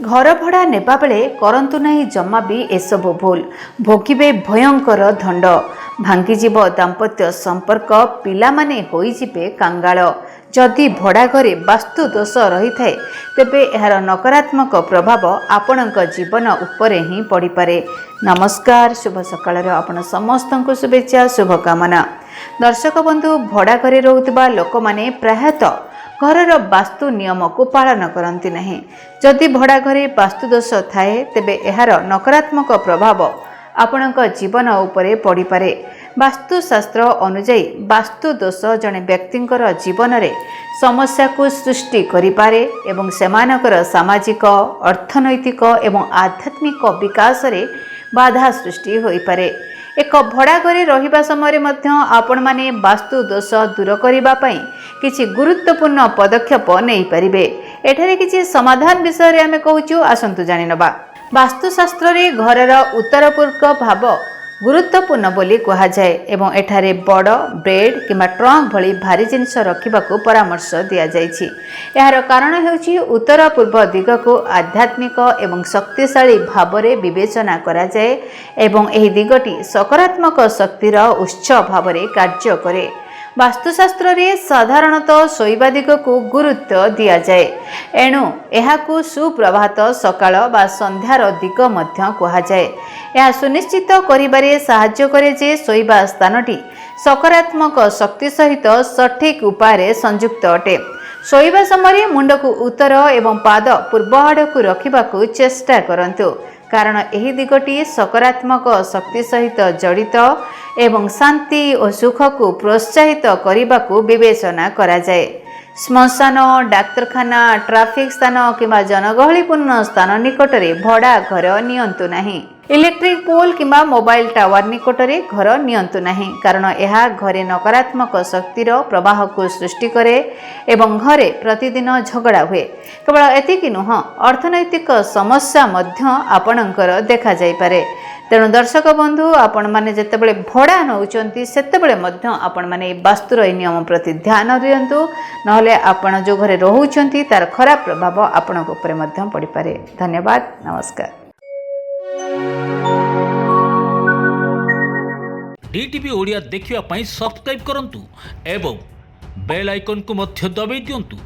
घर भड़ा नेबा बेले करंतु नहीं जम्मा भी एसबु भूल भोगिबे भयंकर दंड भांगीजीव दाम्पत्य संपर्क पिला माने होइजिबे कांगाल। जदि भड़ा घरे वास्तु दोष रही थाए तेबे एहार नकारात्मक प्रभाव आपणक जीवन उपरे ही पड़ी पारे। नमस्कार, शुभ सकाळ आपण समस्त को शुभेच्छा शुभकामना। दर्शक बंधु, भड़ा घरे रोहुतबा लोक माने प्रायतः घरर वास्तु नियम को पालन करती नहीं। जदि भड़ा घरे वास्तु दोष थाए तेबे एहार नकारात्मक प्रभाव आपणक जीवन उपरे पड़ी पारे। वास्तुशास्त्र अनुजाई वास्तु दोष जने व्यक्तिंकर जीवन रे समस्या को सृष्टि करिपारे एवं सेमानकर सामाजिक, अर्थनैतिक एवं आध्यात्मिक विकास रे बाधा सृष्टि होई पारे। एक भड़ा घरे रहिबा समय मध्य आपण माने वास्तु दोष दूर करिबा पई किछि गुरुत्वपूर्ण पदक्षेप नै परिबे। एठारे किछि समाधान विषय रे आमे कहूछु, आसंतु जानि नबा। वास्तुशास्त्र रे घरर उत्तर पूर्व भाव गुरुत्वपूर्ण बोली कहा जाए एवं एठारे बड़ बेड किंबा ट्रंक भली भारी जिनिस रखिबाकू परामर्श दिया जाइछि। एहार कारण हेउछि उत्तर पूर्व दिग को आध्यात्मिक एवं शक्तिशाली भावरे विवेचना करा जाए एवं एही दिगटी सकारात्मक शक्तिर उच्च भावरे कार्य करे। वास्तुशास्त्र रे साधारणतः शोइबा दिग को गुरुत्व दिया जाए, एणु एहाकू सुप्रभात सकाळ बा संध्यार दिग मध्य कहा जाए। यह सुनिश्चित करिबारे साहाय्य करे जे शोइबा स्थानटी सकारात्मक शक्ति सहित सठिक उपाय संयुक्त अटे। शोइबा समय मुंड को उत्तर एवं पाद पूर्व आड़ को रखिबाकू चेष्टा करंतु, कारण एही दिगटी सकारात्मक शक्ति सहित जड़ित एवं शांति और सुख को प्रोत्साहित करने विवेचना करा जाए। श्मशान, डाक्तरखाना, ट्राफिक स्थान किंबा जनगहलीपूर्ण स्थान निकटरे भड़ा घर नियंतु नहीं। इलेक्ट्रिक पोल किंबा मोबाइल टावर निकटरे घर नियंतु नहीं, कारण यह घरे नकारात्मक शक्तिर प्रवाह को सृष्टि करे एवं घरे प्रतिदिन झगड़ा हुए। केवल एतिकी नुह, अर्थनैतिक समस्या मध्य आपणकर देखा जाई पारे। तेणु दर्शक बंधु, आपण माने जेतेबेले भड़ा नउचंती सेतेबेले मध्य आपण माने वास्तुर नियम प्रति ध्यान दियंतु, नहले आपण जो घरे रहुचंती तार खराब प्रभाव आपणक उपरे मध्य पड़ी पारे। धन्यवाद, नमस्कार। डीटीवी ओडिया देखिवा पई सब्सक्राइब करंतु एवं बेल आइकन को मध्य दबाई दियंतु।